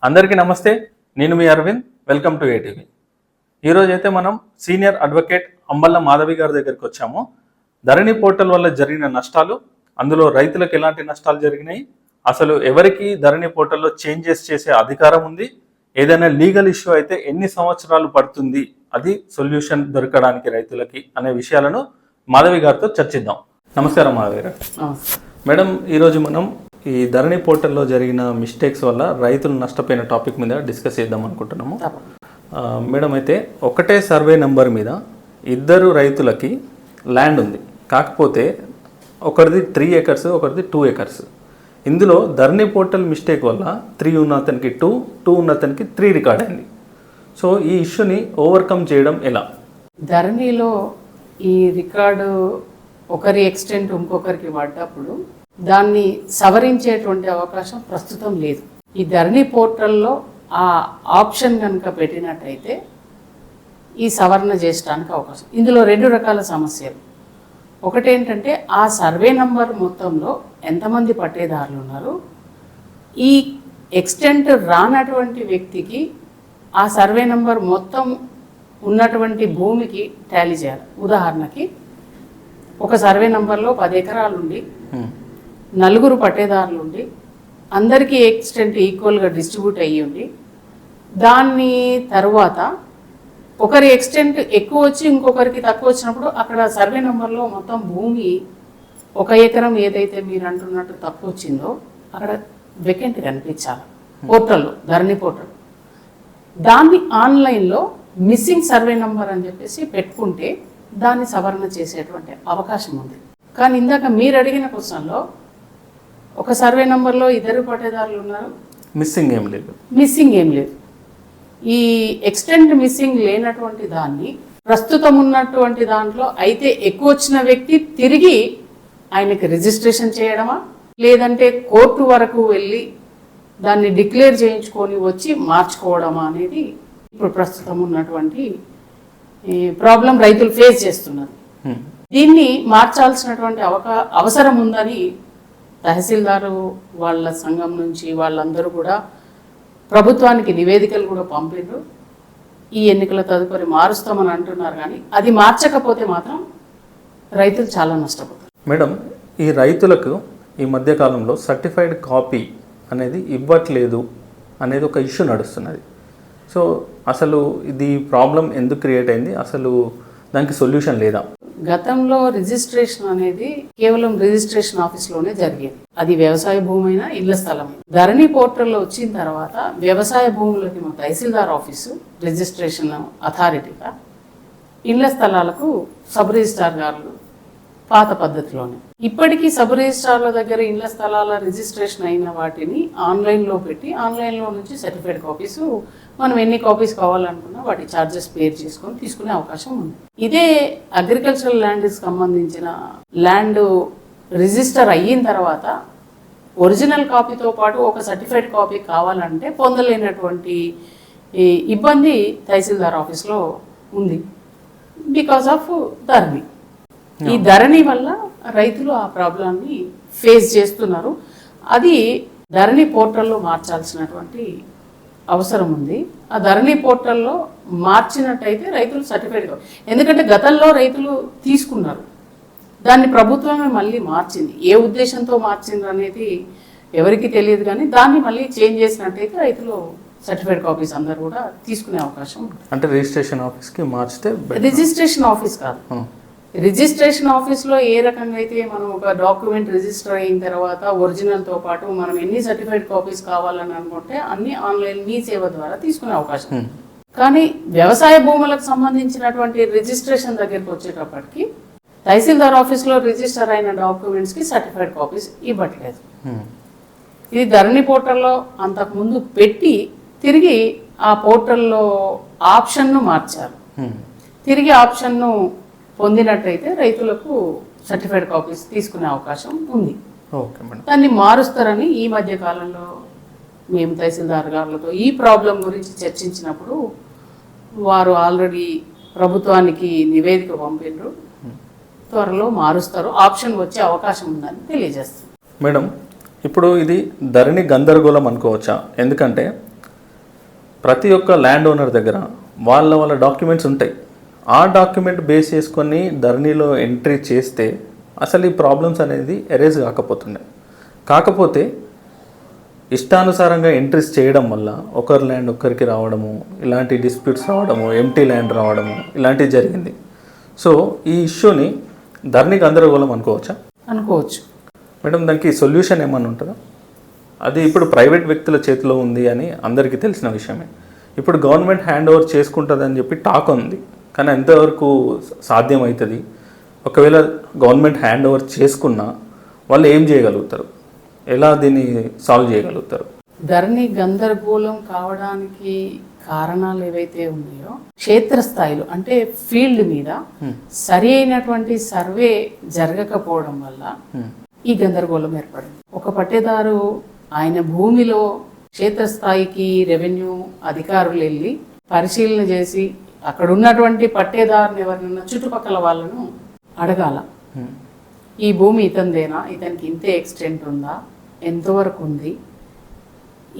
అందరికీ నమస్తే. నేను మీ అరవింద్. Welcome to ETV. ఈరోజు అయితే మనం సీనియర్ అడ్వకేట్ అంబల్ల మాధవి గారి దగ్గరికి వచ్చాము. ధరణి పోర్టల్ వల్ల జరిగిన నష్టాలు, అందులో రైతులకు ఎలాంటి నష్టాలు జరిగినాయి, అసలు ఎవరికి ధరణి పోర్టల్లో చేంజెస్ చేసే అధికారం ఉంది, ఏదైనా లీగల్ ఇష్యూ అయితే ఎన్ని సంవత్సరాలు పడుతుంది, అది సొల్యూషన్ దొరకడానికి రైతులకి అనే విషయాలను మాధవి గారితో చర్చిద్దాం. నమస్కారం మాధవి గారు. మేడం, ఈరోజు మనం ఈ ధరణి పోర్టల్లో జరిగిన మిస్టేక్స్ వల్ల రైతులు నష్టపోయిన టాపిక్ మీద డిస్కస్ చేద్దాం అనుకుంటున్నాము. మేడం, అయితే ఒకటే సర్వే నెంబర్ మీద ఇద్దరు రైతులకి ల్యాండ్ ఉంది. కాకపోతే ఒకరిది 3 acres, ఒకరిది 2 acres. ఇందులో ధరణి పోర్టల్ మిస్టేక్ వల్ల 3 ఉన్న అతనికి 2 ఉన్న అతనికి 3 రికార్డ్ అయింది. సో ఈ ఇష్యూని ఓవర్కమ్ చేయడం ఎలా? ధరణిలో ఈ రికార్డు ఒకరి ఎక్స్టెంట్ ఇంకొకరికి పడ్డప్పుడు దాన్ని సవరించేటువంటి అవకాశం ప్రస్తుతం లేదు. ఈ ధరణి పోర్టల్లో ఆ ఆప్షన్ కనుక పెట్టినట్టయితే ఈ సవరణ చేయడానికి అవకాశం. ఇందులో 2 రకాల సమస్యలు. ఒకటేంటంటే ఆ సర్వే నంబర్ మొత్తంలో ఎంతమంది పట్టేదారులు ఉన్నారు, ఈ ఎక్స్టెంట్ రానటువంటి వ్యక్తికి ఆ సర్వే నంబర్ మొత్తం ఉన్నటువంటి భూమికి టాలీ చేయాలి. ఉదాహరణకి ఒక సర్వే నంబర్లో 10 ఎకరాలు ఉండి 4 పట్టేదారులు ఉండి అందరికీ ఎక్స్టెంట్ ఈక్వల్గా డిస్ట్రిబ్యూట్ అయ్యి ఉండి దాన్ని తర్వాత ఒకరి ఎక్స్టెంట్ ఎక్కువ వచ్చి ఇంకొకరికి తక్కువ వచ్చినప్పుడు అక్కడ సర్వే నెంబర్లో మొత్తం భూమి 1 ఎకరం ఏదైతే మీరు అంటున్నట్టు తక్కువ వచ్చిందో అక్కడ వేకెంట్ కనిపించాలి పోర్టల్లో, ధరణి పోర్టల్. దాన్ని ఆన్లైన్లో మిస్సింగ్ సర్వే నెంబర్ అని చెప్పేసి పెట్టుకుంటే దాన్ని సవరణ చేసేటువంటి అవకాశం ఉంది. కానీ ఇందాక మీరు అడిగిన క్వశ్చన్లో ఒక సర్వే నెంబర్లో 2 పట్టేదారులు ఉన్నారు, మిస్సింగ్ ఏం లేదు. ఈ ఎక్స్టెంట్ మిస్సింగ్ లేనటువంటి దాన్ని ప్రస్తుతం ఉన్నటువంటి దాంట్లో అయితే ఎక్కువ వచ్చిన వ్యక్తి తిరిగి ఆయనకి రిజిస్ట్రేషన్ చేయడమా, లేదంటే కోర్టు వరకు వెళ్ళి దాన్ని డిక్లేర్ చేయించుకొని వచ్చి మార్చుకోవడమా అనేది ఇప్పుడు ప్రస్తుతం ఉన్నటువంటి ప్రాబ్లం రైతులు ఫేస్ చేస్తున్నారు. దీన్ని మార్చాల్సినటువంటి అవసరం ఉందని తహసీల్దారు వాళ్ళ సంఘం నుంచి వాళ్ళందరూ కూడా ప్రభుత్వానికి నివేదికలు కూడా పంపిండ్రు. ఈ ఎన్నికల తదుపరి మారుస్తామని అంటున్నారు, కానీ అది మార్చకపోతే మాత్రం రైతులు చాలా నష్టపోతారు. మేడం, ఈ రైతులకు ఈ మధ్యకాలంలో సర్టిఫైడ్ కాపీ అనేది ఇవ్వట్లేదు అనేది ఒక ఇష్యూ నడుస్తున్నది. సో అసలు ఇది ప్రాబ్లం ఎందుకు క్రియేట్ అయింది, అసలు దానికి సొల్యూషన్ లేదా? గతంలో రిజిస్ట్రేషన్ అనేది కేవలం రిజిస్ట్రేషన్ ఆఫీస్లోనే జరిగేది. అది వ్యవసాయ భూమైనా ఇళ్ల స్థలమైనా. ధరణి పోర్టల్లో వచ్చిన తర్వాత వ్యవసాయ భూములకి మా తహసీల్దార్ ఆఫీసు రిజిస్ట్రేషన్ అథారిటీగా, ఇళ్ల స్థలాలకు సబ్ రిజిస్ట్రార్ గారు పాత పద్ధతిలోనే. ఇప్పటికీ సబ్ రిజిస్ట్రార్ల దగ్గర ఇళ్ల స్థలాల రిజిస్ట్రేషన్ అయిన వాటిని ఆన్లైన్లో పెట్టి ఆన్లైన్లో నుంచి సర్టిఫైడ్ కాపీసు మనం ఎన్ని కాపీస్ కావాలనుకున్నా వాటి ఛార్జెస్ పే చేసుకొని తీసుకునే అవకాశం ఉంది. ఇదే అగ్రికల్చరల్ ల్యాండ్కి సంబంధించిన ల్యాండ్ రిజిస్టర్ అయిన తర్వాత ఒరిజినల్ కాపీతో పాటు ఒక సర్టిఫైడ్ కాపీ కావాలంటే పొందలేనటువంటి ఇబ్బంది తహసీల్దార్ ఆఫీస్లో ఉంది బికాస్ ఆఫ్ ధరణి. ఈ ధరణి వల్ల రైతులు ఆ ప్రాబ్లాన్ని ఫేస్ చేస్తున్నారు. అది ధరణి పోర్టల్లో మార్చాల్సినటువంటి అవసరం ఉంది. ఆ ధరణి పోర్టల్లో మార్చినట్టయితే రైతులు సర్టిఫైడ్ కావాలి. ఎందుకంటే గతంలో రైతులు తీసుకున్నారు, దాన్ని ప్రభుత్వమే మళ్ళీ మార్చింది. ఏ ఉద్దేశంతో మార్చింది అనేది ఎవరికి తెలియదు, కానీ దాన్ని మళ్ళీ చేంజ్ చేసినట్టయితే రైతులు సర్టిఫైడ్ కాపీస్ అందరు కూడా తీసుకునే అవకాశం ఉంది. అంటే రిజిస్ట్రేషన్ ఆఫీస్కి మార్చితే, రిజిస్ట్రేషన్ ఆఫీస్ కాదు, రిజిస్ట్రేషన్ ఆఫీస్లో ఏ రకంగా అయితే మనం ఒక డాక్యుమెంట్ రిజిస్టర్ అయిన తర్వాత ఒరిజినల్తో పాటు మనం ఎన్ని సర్టిఫైడ్ కాపీస్ కావాలని అనుకుంటే అన్ని ఆన్లైన్ మీ సేవ ద్వారా తీసుకునే అవకాశం. కానీ వ్యవసాయ భూములకు సంబంధించినటువంటి రిజిస్ట్రేషన్ దగ్గరికి వచ్చేటప్పటికి తహసీల్దార్ ఆఫీస్లో రిజిస్టర్ అయిన డాక్యుమెంట్స్కి సర్టిఫైడ్ కాపీస్ ఇవ్వట్లేదు. ఇది ధరణి పోర్టల్లో అంతకుముందు పెట్టి తిరిగి ఆ పోర్టల్లో ఆప్షన్ను మార్చారు. తిరిగి ఆప్షన్ను పొందినట్టయితే రైతులకు సర్టిఫైడ్ కాపీస్ తీసుకునే అవకాశం ఉంది. దాన్ని మారుస్తారని ఈ మధ్య కాలంలో మేము తహసీల్దార్ గారులతో ఈ ప్రాబ్లం గురించి చర్చించినప్పుడు వారు ఆల్రెడీ ప్రభుత్వానికి నివేదిక పంపిండ్రు. త్వరలో మారుస్తారు, ఆప్షన్ వచ్చే అవకాశం ఉందని తెలియజేస్తారు. మేడం, ఇప్పుడు ఇది ధరణి గందరగోళం అనుకోవచ్చా? ఎందుకంటే ప్రతి ఒక్క ల్యాండ్ ఓనర్ దగ్గర వాళ్ళ డాక్యుమెంట్స్ ఉంటాయి. ఆ డాక్యుమెంట్ బేస్ చేసుకొని ధరణిలో ఎంట్రీ చేస్తే అసలు ఈ ప్రాబ్లమ్స్ అనేది ఎరేజ్ కాకపోతే ఇష్టానుసారంగా ఎంట్రీస్ చేయడం వల్ల ఒకరి ల్యాండ్ ఒక్కరికి రావడము, ఇలాంటి డిస్ప్యూట్స్ రావడము, ఎంటీ ల్యాండ్ రావడము ఇలాంటివి జరిగింది. సో ఈ ఇష్యూని ధరణి గందరగోళం అనుకోవచ్చు మేడం. దానికి సొల్యూషన్ ఏమన్నా ఉంటుందా? అది ఇప్పుడు ప్రైవేట్ వ్యక్తుల చేతిలో ఉంది అని అందరికీ తెలిసిన విషయమే. ఇప్పుడు గవర్నమెంట్ హ్యాండ్ ఓవర్ చేసుకుంటుంది అని చెప్పి టాక్ ఉంది, కానీ ఎంతవరకు సాధ్యం అవుతుంది? ఒకవేళ గవర్నమెంట్ హ్యాండ్ ఓవర్ చేసుకున్నా వాళ్ళు ఏం చేయగలుగుతారు, ఎలా దీన్ని సాల్వ్ చేయగలుగుతారు? ధరణి గందరగోళం కావడానికి కారణాలు ఏవైతే ఉన్నాయో క్షేత్రస్థాయిలో అంటే ఫీల్డ్ మీద సరి అయినటువంటి సర్వే జరగకపోవడం వల్ల ఈ గందరగోళం ఏర్పడింది. ఒక పట్టేదారు ఆయన భూమిలో క్షేత్రస్థాయికి రెవెన్యూ అధికారులు వెళ్ళి పరిశీలన చేసి అక్కడ ఉన్నటువంటి పట్టేదారుని ఎవరినన్నా చుట్టుపక్కల వాళ్ళను అడగాల, ఈ భూమి ఇతందేనా, ఇతనికి ఇంతే ఎక్స్టెంట్ ఉందా, ఎంతవరకు ఉంది,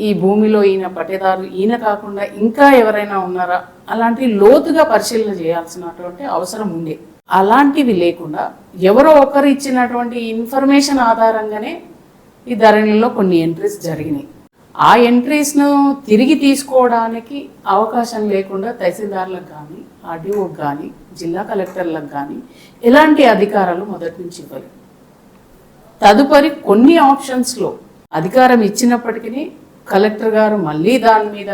ఈ భూమిలో ఈయన పట్టేదారు ఈయన కాకుండా ఇంకా ఎవరైనా ఉన్నారా, అలాంటి లోతుగా పరిశీలన చేయాల్సినటువంటి అవసరం ఉంది. అలాంటివి లేకుండా ఎవరో ఒకరు ఇచ్చినటువంటి ఇన్ఫర్మేషన్ ఆధారంగానే ఈ ధరణిలో కొన్ని ఎంట్రీస్ జరిగినాయి. ఆ ఎంట్రీస్ను తిరిగి తీసుకోవడానికి అవకాశం లేకుండా తహసీల్దార్లకు కానీ, ఆర్డీఓకి కానీ, జిల్లా కలెక్టర్లకు కానీ ఎలాంటి అధికారాలు మొదటి నుంచి ఇవ్వలేదు. తదుపరి కొన్ని ఆప్షన్స్లో అధికారం ఇచ్చినప్పటికీ కలెక్టర్ గారు మళ్ళీ దాని మీద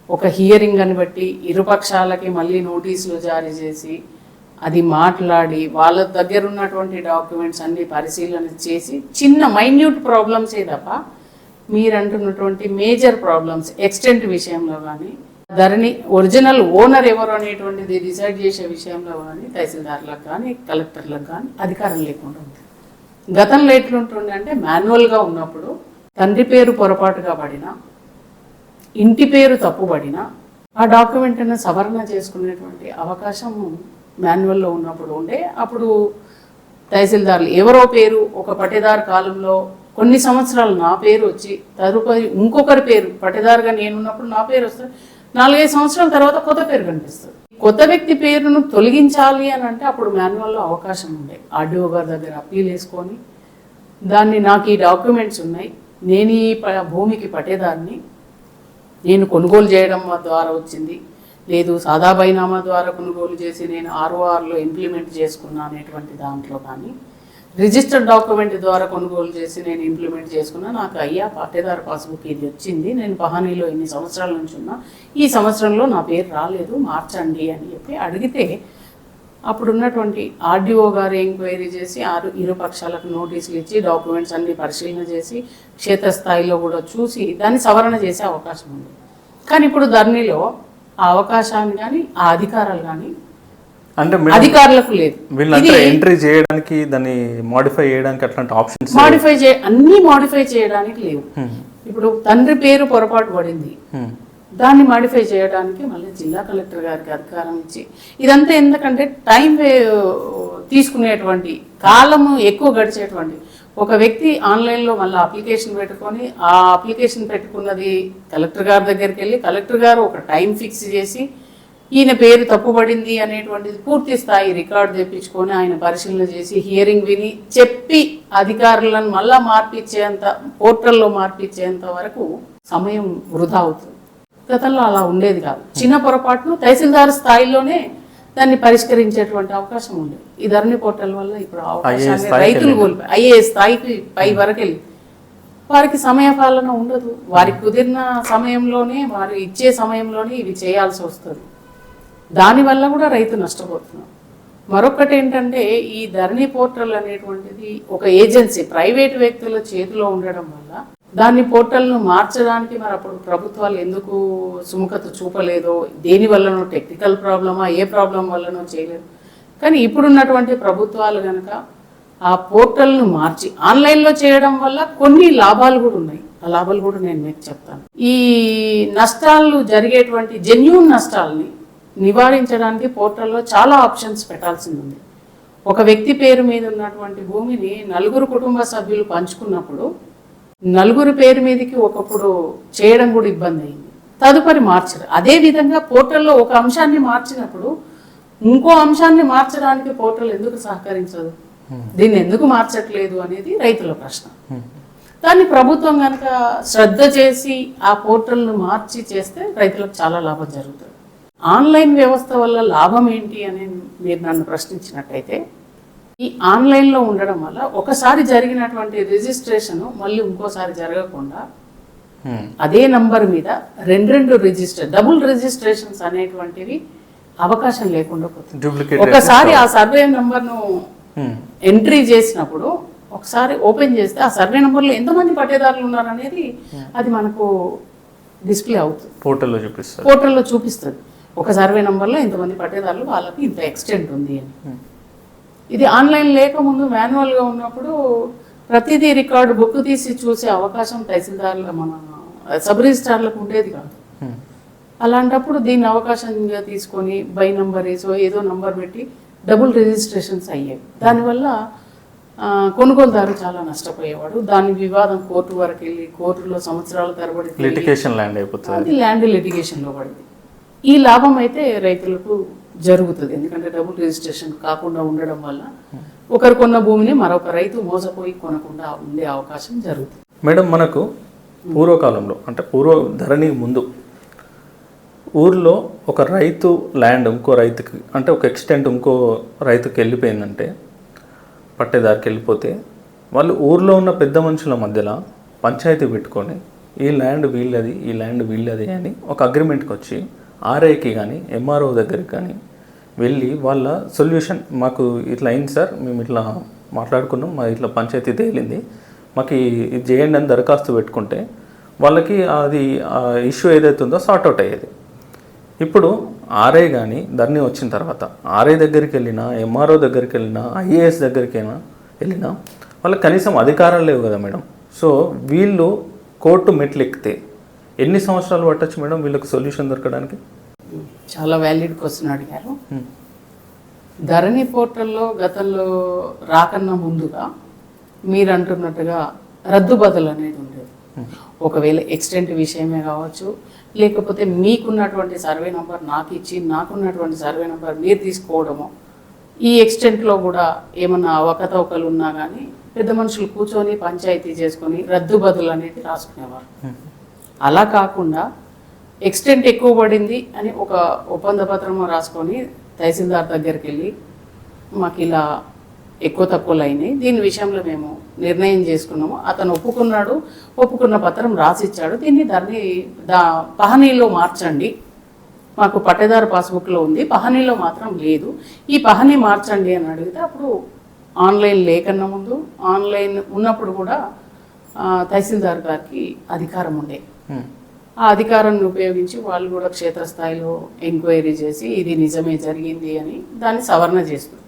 ఒక హియరింగ్ అని బట్టి ఇరుపక్షాలకి మళ్ళీ నోటీసులు జారీ చేసి అది మాట్లాడి వాళ్ళ దగ్గర ఉన్నటువంటి డాక్యుమెంట్స్ అన్ని పరిశీలన చేసి చిన్న మైన్యూట్ ప్రాబ్లమ్సే తప్ప మీరు అంటున్నటువంటి మేజర్ ప్రాబ్లమ్స్ ఎక్స్టెంట్ విషయంలో కానీ ధరణి ఒరిజినల్ ఓనర్ ఎవరు అనేటువంటిది డిసైడ్ చేసే విషయంలో కానీ తహసీల్దార్లకు కానీ కలెక్టర్లకు కానీ అధికారం లేకుండా ఉంది. గతంలో ఎట్లుంటుండే అంటే మాన్యువల్గా ఉన్నప్పుడు తండ్రి పేరు పొరపాటుగా పడినా, ఇంటి పేరు తప్పుపడినా ఆ డాక్యుమెంట్ను సవరణ చేసుకునేటువంటి అవకాశం మాన్యువల్లో ఉన్నప్పుడు ఉండే. అప్పుడు తహసీల్దార్లు ఎవరో పేరు ఒక పట్టేదారు కాలంలో కొన్ని సంవత్సరాలు నా పేరు వచ్చి తదుపరి ఇంకొకరి పేరు పట్టేదారుగా నేనున్నప్పుడు నా పేరు వస్తుంది, 4-5 సంవత్సరాల తర్వాత కొత్త పేరు కనిపిస్తుంది. కొత్త వ్యక్తి పేరును తొలగించాలి అని అంటే అప్పుడు మాన్యువల్లో అవకాశం ఉండే. ఆర్డీఓ గారి దగ్గర అప్పీల్ వేసుకొని దాన్ని నాకు ఈ డాక్యుమెంట్స్ ఉన్నాయి, నేను ఈ భూమికి పట్టేదాన్ని, నేను కొనుగోలు చేయడం ద్వారా వచ్చింది, లేదు సాదా బైనామా ద్వారా కొనుగోలు చేసి నేను ఆర్ఓఆర్లో ఇంప్లిమెంట్ చేసుకున్నా అనేటువంటి దాంట్లో కానీ రిజిస్టర్డ్ డాక్యుమెంట్ ద్వారా కొనుగోలు చేసి నేను ఇంప్లిమెంట్ చేసుకున్నా, నాకు అయ్యా పట్టేదారు పాస్బుక్ ఇది వచ్చింది, నేను పహానీలో ఇన్ని సంవత్సరాల నుంచి ఉన్నా, ఈ సంవత్సరంలో నా పేరు రాలేదు మార్చండి అని చెప్పి అడిగితే అప్పుడున్నటువంటి ఆర్డీఓ గారు ఎంక్వైరీ చేసి ఇరు పక్షాలకు నోటీసులు ఇచ్చి డాక్యుమెంట్స్ అన్ని పరిశీలన చేసి క్షేత్రస్థాయిలో కూడా చూసి దాన్ని సవరణ చేసే అవకాశం ఉంది. కానీ ఇప్పుడు ధరణిలో ఆ అవకాశాన్ని కానీ ఆ అధికారాలు కానీ అంటే అధికారులకు లేదు. ఎంట్రీ చేయడానికి దాన్ని మాడిఫై చేయడానికి అట్లాంటి ఆప్షన్స్ అన్ని మాడిఫై చేయడానికి లేవు. ఇప్పుడు తండ్రి పేరు పొరపాటు పడింది, దాన్ని మాడిఫై చేయడానికి మళ్ళీ జిల్లా కలెక్టర్ గారికి అధికారం ఇచ్చి ఇదంతా ఎందుకంటే టైం తీసుకునేటువంటి కాలము ఎక్కువ గడిచేటువంటి ఒక వ్యక్తి ఆన్లైన్లో మళ్ళీ అప్లికేషన్ పెట్టుకొని ఆ అప్లికేషన్ పెట్టుకున్నది కలెక్టర్ గారి దగ్గరికి వెళ్ళి కలెక్టర్ గారు ఒక టైం ఫిక్స్ చేసి ఈయన పేరు తప్పుపడింది అనేటువంటిది పూర్తి స్థాయి రికార్డు తెప్పించుకొని ఆయన పరిశీలన చేసి హియరింగ్ విని చెప్పి అధికారులను మళ్ళా మార్పిచ్చేంత పోర్టల్లో మార్పిచ్చేంత వరకు సమయం వృధా అవుతుంది. గతంలో అలా ఉండేది కాదు. చిన్న పొరపాటును తహసీల్దార్ స్థాయిలోనే దాన్ని పరిష్కరించేటువంటి అవకాశం ఉండేది. ఈ ధరణి పోర్టల్ వల్ల ఇప్పుడు అవకాశాన్ని రైతులు కోల్పోయి ఐఏఎస్ స్థాయికి పై వరకు వెళ్ళి వారికి సమయపాలన ఉండదు. వారికి కుదిరిన సమయంలోనే వారు ఇచ్చే సమయంలోనే ఇవి చేయాల్సి వస్తుంది. దానివల్ల కూడా రైతు నష్టపోతున్నాడు. మరొకటి ఏంటంటే ఈ ధరణి పోర్టల్ అనేటువంటిది ఒక ఏజెన్సీ ప్రైవేట్ వ్యక్తుల చేతిలో ఉండడం వల్ల దాన్ని పోర్టల్ను మార్చడానికి మరి అప్పుడు ప్రభుత్వాలు ఎందుకు సుముఖత చూపలేదో, దేని వల్లనో టెక్నికల్ ప్రాబ్లమా ఏ ప్రాబ్లం వల్లనో చేయలేదు. కానీ ఇప్పుడున్నటువంటి ప్రభుత్వాలు కనుక ఆ పోర్టల్ను మార్చి ఆన్లైన్లో చేయడం వల్ల కొన్ని లాభాలు కూడా ఉన్నాయి. ఆ లాభాలు కూడా నేను మీకు చెప్తాను. ఈ నష్టాలు జరిగేటువంటి జెన్యూన్ నష్టాలని నివారించడానికి పోర్టల్లో చాలా ఆప్షన్స్ పెట్టాల్సింది ఉంది. ఒక వ్యక్తి పేరు మీద ఉన్నటువంటి భూమిని 4 కుటుంబ సభ్యులు పంచుకున్నప్పుడు 4 పేరు మీదకి ఒకప్పుడు చేయడం కూడా ఇబ్బంది అయింది. తదుపరి మార్చరు. అదే విధంగా పోర్టల్లో ఒక అంశాన్ని మార్చినప్పుడు ఇంకో అంశాన్ని మార్చడానికి పోర్టల్ ఎందుకు సహకరించదు, దీన్ని ఎందుకు మార్చట్లేదు అనేది రైతుల ప్రశ్న. దాన్ని ప్రభుత్వం కనుక శ్రద్ధ చేసి ఆ పోర్టల్ను మార్చి చేస్తే రైతులకు చాలా లాభం జరుగుతుంది. ఆన్లైన్ వ్యవస్థ వల్ల లాభం ఏంటి అని మీరు నన్ను ప్రశ్నించినట్టయితే, ఈ ఆన్లైన్లో ఉండడం వల్ల ఒకసారి జరిగినటువంటి రిజిస్ట్రేషన్ మళ్ళీ ఇంకోసారి జరగకుండా అదే నంబర్ మీద రెండు డబుల్ రిజిస్ట్రేషన్స్ అనేటువంటివి అవకాశం లేకుండా పోతుంది. ఒకసారి ఆ సర్వే నంబర్ను ఎంట్రీ చేసినప్పుడు ఒకసారి ఓపెన్ చేస్తే ఆ సర్వే నంబర్లో ఎంతమంది పట్టేదారులు ఉన్నారనేది అది మనకు డిస్ప్లే అవుతుంది, పోర్టల్లో చూపిస్తుంది. ఒక సర్వే నంబర్లో ఇంతమంది పట్టేదారులు, వాళ్ళకి ఇంత ఎక్స్టెంట్ ఉంది అని. ఇది ఆన్లైన్ లేకముందు మాన్యువల్గా ఉన్నప్పుడు ప్రతిదీ రికార్డు బుక్ తీసి చూసే అవకాశం తహసీల్దార్ల మన సబ్ రిజిస్ట్రార్లకు ఉండేది కాదు. అలాంటప్పుడు దీన్ని అవకాశంగా తీసుకొని బై నంబర్ ఏదో నంబర్ పెట్టి డబుల్ రిజిస్ట్రేషన్స్ అయ్యేవి. దానివల్ల కొనుగోలుదారు చాలా నష్టపోయేవాడు. దాని వివాదం కోర్టు వరకు వెళ్ళి కోర్టులో సంవత్సరాల తరబడి అది ల్యాండ్ లిటిగేషన్లో పడింది. ఈ లాభం అయితే రైతులకు జరుగుతుంది, ఎందుకంటే డబుల్ రిజిస్ట్రేషన్ కాకుండా ఉండడం వల్ల ఒకరు కొన్న భూమిని మరొక రైతు మోసపోయి కొనకుండా ఉండే అవకాశం జరుగుతుంది. మేడం, మనకు పూర్వకాలంలో అంటే ధరణి ముందు ఊర్లో ఒక రైతు ల్యాండ్ ఇంకో రైతుకి అంటే ఒక ఎక్స్టెంట్ ఇంకో రైతుకి వెళ్ళిపోయిందంటే, పట్టేదారికి వెళ్ళిపోతే వాళ్ళు ఊర్లో ఉన్న పెద్ద మనుషుల మధ్యలో పంచాయతీ పెట్టుకొని ఈ ల్యాండ్ వీళ్ళది ఈ ల్యాండ్ వీళ్ళది అని ఒక అగ్రిమెంట్కి వచ్చి ఆర్ఐకి కానీ ఎంఆర్ఓ దగ్గరికి కానీ వెళ్ళి వాళ్ళ సొల్యూషన్, మాకు ఇట్లా అయింది సార్, మేము ఇట్లా మాట్లాడుకున్నాం, మా ఇట్లా పంచాయతీ తేలింది, మాకు ఇది చేయండి అని దరఖాస్తు పెట్టుకుంటే వాళ్ళకి అది ఇష్యూ ఏదైతే ఉందో సార్ట్అవుట్ అయ్యేది. ఇప్పుడు ఆర్ఐ కానీ ధరణి వచ్చిన తర్వాత ఆర్ఐ దగ్గరికి వెళ్ళినా ఎంఆర్ఓ దగ్గరికి వెళ్ళినా ఐఏఎస్ దగ్గరికి వెళ్ళినా వాళ్ళకి కనీసం అధికారాలు లేవు కదా మేడం. సో వీళ్ళు కోర్టు మెట్లు ఎక్కితే ఎన్ని సంవత్సరాలు పట్టచ్చు మేడం వీళ్ళకి సొల్యూషన్ దొరకడానికి? చాలా వ్యాలిడ్ క్వశ్చన్ అడిగారు. ధరణి పోర్టల్లో గతంలో రాకన్నా ముందుగా మీరు అంటున్నట్టుగా రద్దుబదులు అనేది ఉండేది. ఒకవేళ ఎక్స్టెంట్ విషయమే కావచ్చు, లేకపోతే మీకున్నటువంటి సర్వే నెంబర్ నాకు ఇచ్చి నాకున్నటువంటి సర్వే నెంబర్ మీరు తీసుకోవడము, ఈ ఎక్స్టెంట్లో కూడా ఏమన్నా అవకతవకలు ఉన్నా కానీ పెద్ద మనుషులు కూర్చొని పంచాయతీ చేసుకొని రద్దుబదులు అనేది రాసుకునేవారు. అలా కాకుండా ఎక్స్టెంట్ ఎక్కువ పడింది అని ఒక ఒప్పంద పత్రము రాసుకొని తహసీల్దార్ దగ్గరికి వెళ్ళి మాకు ఇలా ఎక్కువ తక్కువలు అయినాయి, దీని విషయంలో మేము నిర్ణయం చేసుకున్నాము, అతను ఒప్పుకున్న పత్రం రాసిచ్చాడు, దీన్ని పహనీలో మార్చండి, మాకు పట్టేదారు పాస్బుక్లో ఉంది, పహనీలో మాత్రం లేదు, ఈ పహనీ మార్చండి అని అడిగితే అప్పుడు ఆన్లైన్ లేకన్నా ముందు ఆన్లైన్ ఉన్నప్పుడు కూడా తహసీల్దార్ గారికి అధికారం ఉండే. ఆ అధికారాన్ని ఉపయోగించి వాళ్ళు కూడా క్షేత్రస్థాయిలో ఎంక్వైరీ చేసి ఇది నిజమే జరిగింది అని దాన్ని సవరణ చేస్తారు.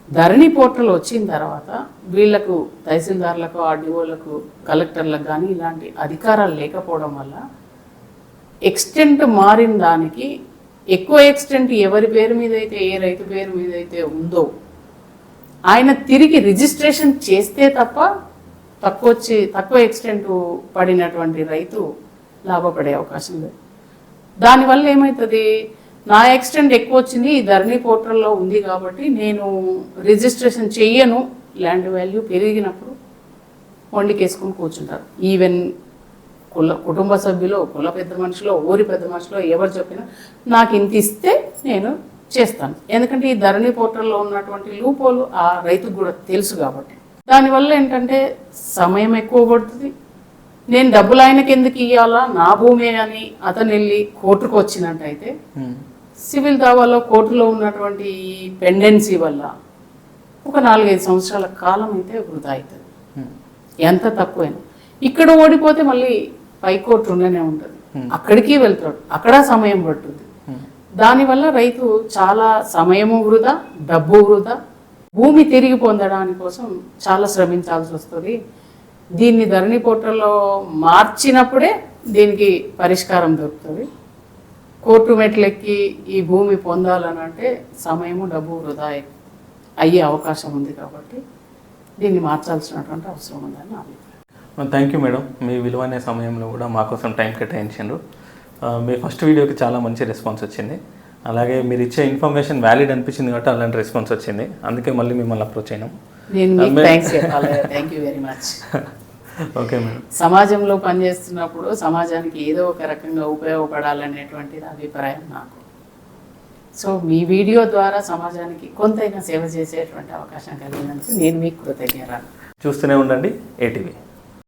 ధరణి పోర్టల్ వచ్చిన తర్వాత వీళ్లకు తహసీల్దార్లకు, ఆర్డీఓలకు, కలెక్టర్లకు కానీ ఇలాంటి అధికారాలు లేకపోవడం వల్ల ఎక్స్టెంట్ మారిన దానికి ఎక్కువ ఎక్స్టెంట్ ఎవరి పేరు మీద అయితే, ఏ రైతు పేరు మీద అయితే ఉందో ఆయన తిరిగి రిజిస్ట్రేషన్ చేస్తే తప్ప తక్కువ ఎక్స్టెంట్ పడినటువంటి రైతు లాభపడే అవకాశం లేదు. దానివల్ల ఏమవుతుంది, నా ఎక్స్టెంట్ ఎక్కువ వచ్చింది, ఈ ధరణి పోర్టల్లో ఉంది కాబట్టి నేను రిజిస్ట్రేషన్ చెయ్యను, ల్యాండ్ వాల్యూ పెరిగినప్పుడు వండికేసుకుని కూర్చుంటారు. ఈవెన్ కుటుంబ సభ్యులు, కుల పెద్ద మనుషులు, ఊరి పెద్ద మనుషులు ఎవరు చెప్పినా నాకు ఇంత ఇస్తే నేను చేస్తాను, ఎందుకంటే ఈ ధరణి పోర్టల్లో ఉన్నటువంటి లూపోలు ఆ రైతుకు కూడా తెలుసు కాబట్టి. దానివల్ల ఏంటంటే సమయం ఎక్కువ పడుతుంది, నేను డబ్బులు ఆయనకి ఎందుకు ఇవ్వాలా, నా భూమి అని అతను వెళ్ళి కోర్టుకు వచ్చినట్టయితే సివిల్ దావాలో కోర్టులో ఉన్నటువంటి పెండెన్సీ వల్ల ఒక 4-5 సంవత్సరాల కాలం అయితే వృధా అవుతుంది, ఎంత తక్కువైనా. ఇక్కడ ఓడిపోతే మళ్ళీ పైకోర్టు ఉండనే ఉంటుంది, అక్కడికి వెళ్తాడు, అక్కడ సమయం పడుతుంది. దానివల్ల రైతు చాలా సమయము వృధా, డబ్బు వృధా, భూమి తిరిగి పొందడానికి కోసం చాలా శ్రమించాల్సి వస్తుంది. దీన్ని ధరణి పోర్టల్లో మార్చినప్పుడే దీనికి పరిష్కారం దొరుకుతుంది. కోర్టు మెట్లెక్కి ఈ భూమి పొందాలని అంటే సమయము, డబ్బు వృధా అయ్యే అవకాశం ఉంది కాబట్టి దీన్ని మార్చాల్సినటువంటి అవసరం ఉందని నా అభిప్రాయం. థ్యాంక్ యూ మేడం, మీ విలువైన సమయంలో కూడా మా కోసం టైం కేటాయించారు. మీ ఫస్ట్ వీడియోకి చాలా మంచి రెస్పాన్స్ వచ్చింది. అలాగే మీరు ఇచ్చే ఇన్ఫర్మేషన్ వ్యాలిడ్ అనిపించింది కాబట్టి అలాంటి రెస్పాన్స్ వచ్చింది. అందుకే మళ్ళీ మిమ్మల్ని అప్రోచ్ అయినాం. నేను మీకు థ్యాంక్స్ చెప్పాలి. Thank you very much. Okay madam. సమాజంలో పనిచేస్తున్నప్పుడు సమాజానికి ఏదో ఒక రకంగా ఉపయోగపడాలనేటువంటిది అభిప్రాయం నాకు. సో మీ వీడియో ద్వారా సమాజానికి కొంతైనా సేవ చేసేటువంటి అవకాశం కలిగినందుకు నేను మీకు కృతజ్ఞతలు. చూస్తూనే ఉండండి ఏటీవీ.